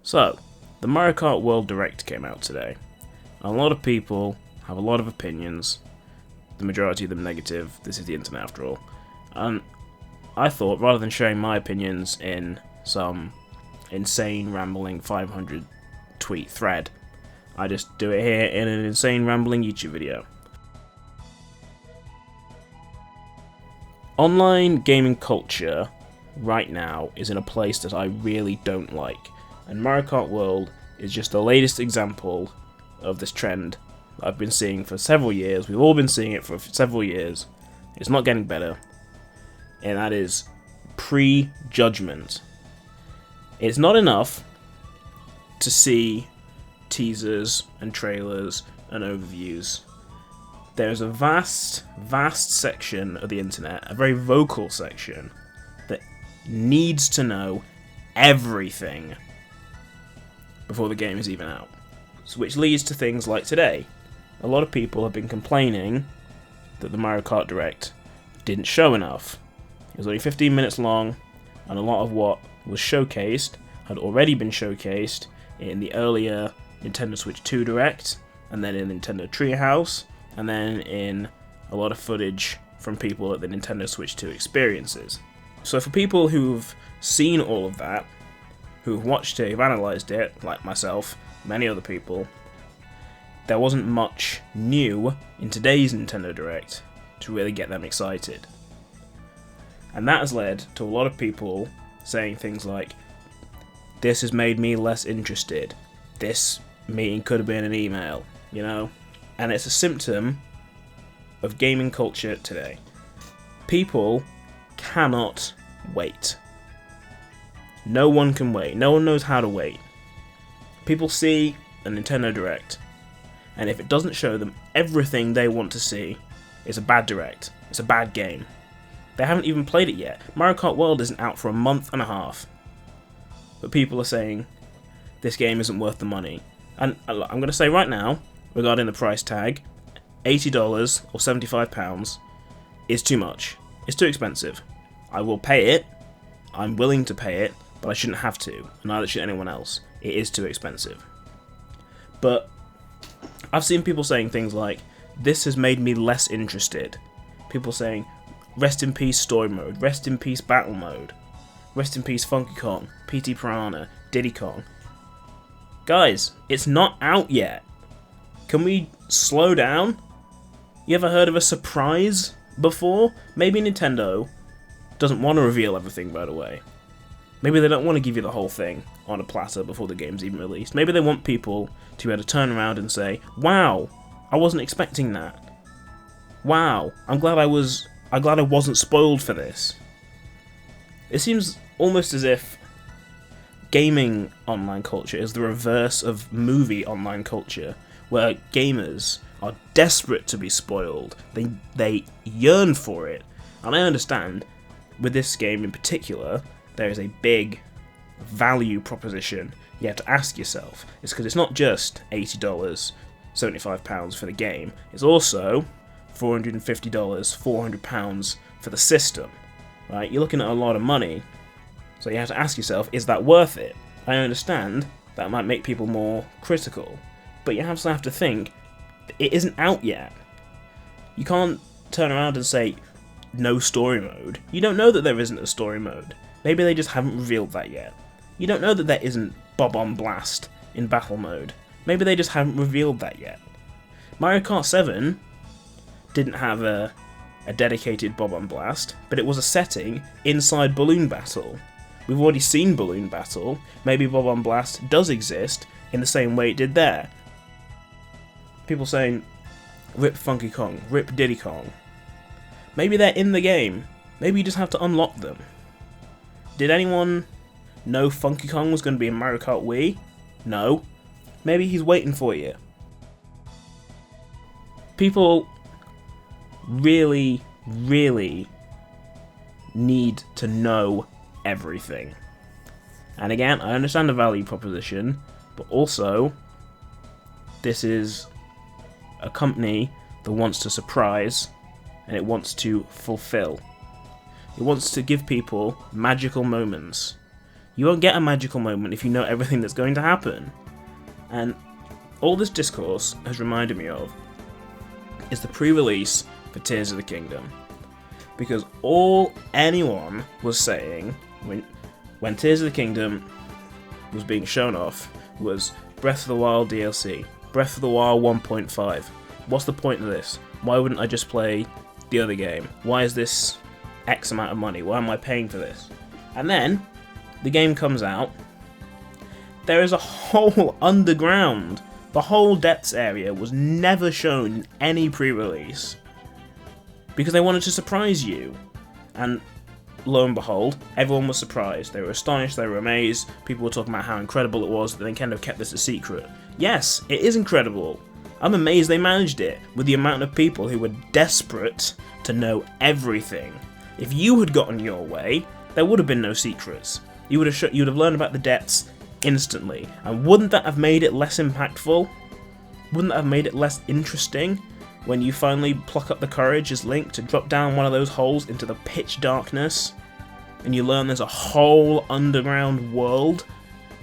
So, the Mario Kart World Direct came out today. A lot of people have a lot of opinions, the majority of them negative. This is the internet after all. And I thought, rather than sharing my opinions in some insane rambling 500 tweet thread, I just do it here in an insane rambling YouTube video. Online gaming culture right now is in a place that I really don't like, and Mario Kart World is just the latest example of this trend that I've been seeing for several years. We've all been seeing it for several years. It's not getting better, and that is prejudgment. It's not enough to see teasers and trailers and overviews. There's a vast section of the internet, a very vocal section, that needs to know everything before the game is even out. So which leads to things like today. A lot of people have been complaining that the Mario Kart Direct didn't show enough. It was only 15 minutes long, and a lot of what was showcased had already been showcased in the earlier Nintendo Switch 2 Direct, and then in Nintendo Treehouse, and then in a lot of footage from people at the Nintendo Switch 2 experiences. So for people who've seen all of that, who've watched it, who've analysed it, like myself, many other people, there wasn't much new in today's Nintendo Direct to really get them excited. And that has led to a lot of people saying things like, this has made me less interested, this meeting could have been an email, you know? And it's a symptom of gaming culture today. People cannot wait. No one can wait. No one knows how to wait. People see a Nintendo Direct, and if it doesn't show them everything they want to see, it's a bad Direct. It's a bad game. They haven't even played it yet. Mario Kart World isn't out for a month and a half. But people are saying, this game isn't worth the money. And I'm going to say right now, regarding the price tag, $80 or £75 is too much. It's too expensive. I will pay it. I'm willing to pay it, but I shouldn't have to, and neither should anyone else. It is too expensive. But I've seen people saying things like, this has made me less interested. People saying, rest in peace story mode, rest in peace battle mode, rest in peace Funky Kong, PT Piranha, Diddy Kong. Guys, it's not out yet. Can we slow down? You ever heard of a surprise before? Maybe Nintendo doesn't want to reveal everything right away. Maybe they don't want to give you the whole thing on a platter before the game's even released. Maybe they want people to be able to turn around and say, wow, I wasn't expecting that. Wow, I'm glad I wasn't spoiled for this. It seems almost as if gaming online culture is the reverse of movie online culture, where gamers are desperate to be spoiled. They yearn for it. And I understand, with this game in particular, there is a big value proposition you have to ask yourself. It's because it's not just $80, £75 for the game, it's also $450, £400 for the system. Right? You're looking at a lot of money, so you have to ask yourself, is that worth it? I understand that might make people more critical, but you also have to think, it isn't out yet. You can't turn around and say, no story mode. You don't know that there isn't a story mode. Maybe they just haven't revealed that yet. You don't know that there isn't Bob on Blast in battle mode. Maybe they just haven't revealed that yet. Mario Kart 7 didn't have a dedicated Bob on Blast, but it was a setting inside Balloon Battle. We've already seen Balloon Battle. Maybe Bob on Blast does exist in the same way it did there. People saying, rip Funky Kong, rip Diddy Kong. Maybe they're in the game. Maybe you just have to unlock them. Did anyone know Funky Kong was going to be in Mario Kart Wii? No. Maybe he's waiting for you. People really need to know everything. And again, I understand the value proposition, but also, this is a company that wants to surprise, and it wants to fulfill. It wants to give people magical moments You won't get a magical moment if you know everything that's going to happen. And all this discourse has reminded me of is the pre-release for Tears of the Kingdom. Because all anyone was saying when Tears of the Kingdom was being shown off was Breath of the Wild DLC, Breath of the Wild 1.5. What's the point of this? Why wouldn't I just play the other game? Why is this X amount of money? Why am I paying for this? And then the game comes out. There is a whole underground. The whole depths area was never shown in any pre-release because they wanted to surprise you. And lo and behold, everyone was surprised. They were astonished, they were amazed. People were talking about how incredible it was that Nintendo kept this a secret. Yes, it is incredible. I'm amazed they managed it with the amount of people who were desperate to know everything. If you had gotten your way, there would have been no secrets. You would have learned about the depths instantly. And wouldn't that have made it less impactful? Wouldn't that have made it less interesting when you finally pluck up the courage as Link to drop down one of those holes into the pitch darkness and you learn there's a whole underground world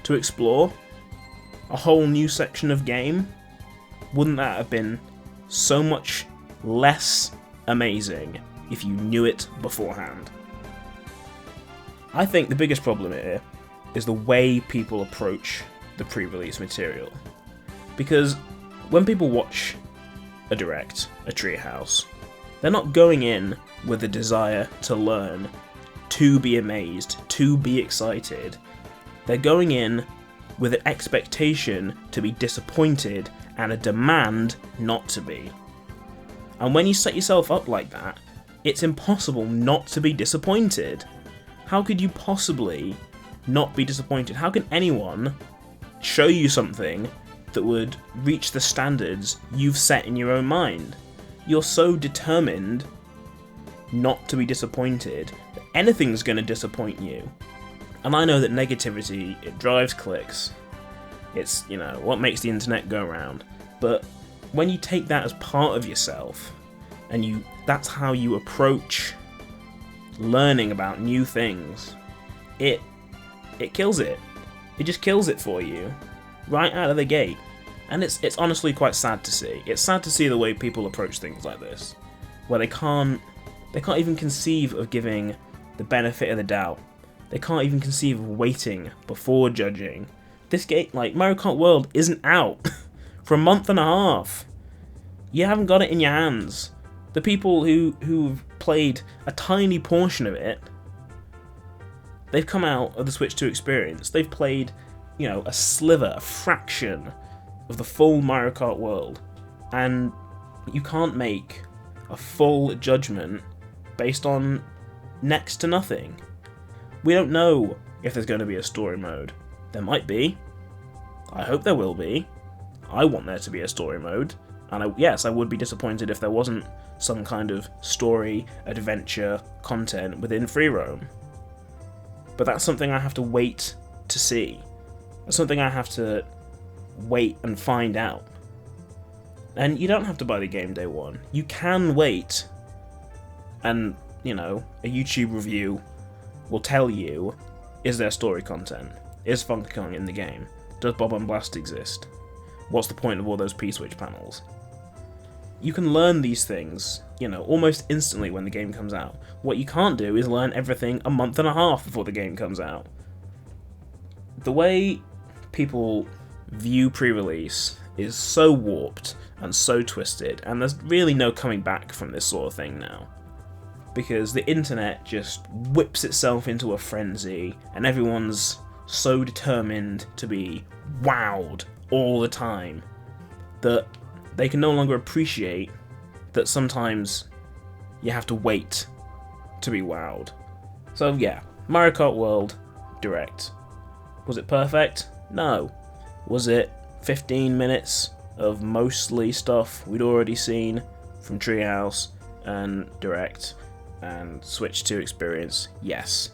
to explore? A whole new section of game? Wouldn't that have been so much less amazing if you knew it beforehand? I think the biggest problem here is the way people approach the pre-release material. Because when people watch a direct, a treehouse, they're not going in with a desire to learn, to be amazed, to be excited. They're going in with an expectation to be disappointed and a demand not to be. And when you set yourself up like that, it's impossible not to be disappointed. How could you possibly not be disappointed? How can anyone show you something that would reach the standards you've set in your own mind? You're so determined not to be disappointed that anything's going to disappoint you. And I know that negativity, it drives clicks. It's, what makes the internet go round. But when you take that as part of yourself, and that's how you approach learning about new things, it kills it. It just kills it for you right out of the gate. And it's honestly quite sad to see. It's sad to see the way people approach things like this, where they can't even conceive of giving the benefit of the doubt. They can't even conceive of waiting before judging. This game, like Mario Kart World, isn't out for a month and a half. You haven't got it in your hands. The people who've played a tiny portion of it, they've come out of the Switch 2 experience. They've played, a sliver, a fraction of the full Mario Kart World. And you can't make a full judgment based on next to nothing. We don't know if there's going to be a story mode. There might be. I hope there will be. I want there to be a story mode. And yes, I would be disappointed if there wasn't some kind of story, adventure, content within free roam. But that's something I have to wait to see. That's something I have to wait and find out. And you don't have to buy the game day one. You can wait, and, a YouTube review will tell you, is there story content? Is Funky Kong in the game? Does Bob and Blast exist? What's the point of all those P-Switch panels? You can learn these things, almost instantly when the game comes out. What you can't do is learn everything a month and a half before the game comes out. The way people view pre-release is so warped and so twisted, and there's really no coming back from this sort of thing now. Because the internet just whips itself into a frenzy, and everyone's so determined to be wowed all the time that they can no longer appreciate that sometimes you have to wait to be wowed. So yeah, Mario Kart World Direct. Was it perfect? No. Was it 15 minutes of mostly stuff we'd already seen from Treehouse and Direct and Switch 2 experience? Yes.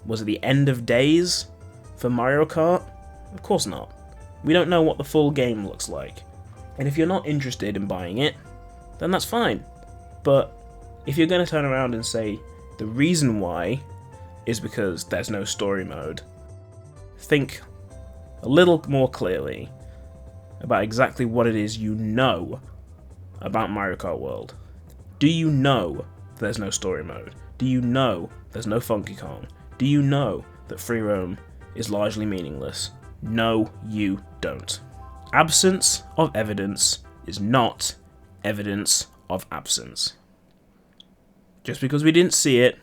Was it the end of days for Mario Kart? Of course not. We don't know what the full game looks like. And if you're not interested in buying it, then that's fine. But if you're going to turn around and say the reason why is because there's no story mode, think a little more clearly about exactly what it is you know about Mario Kart World. Do you know there's no story mode? Do you know there's no Funky Kong? Do you know that free roam is largely meaningless? No, you don't. Absence of evidence is not evidence of absence. Just because we didn't see it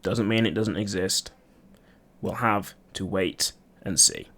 doesn't mean it doesn't exist. We'll have to wait and see.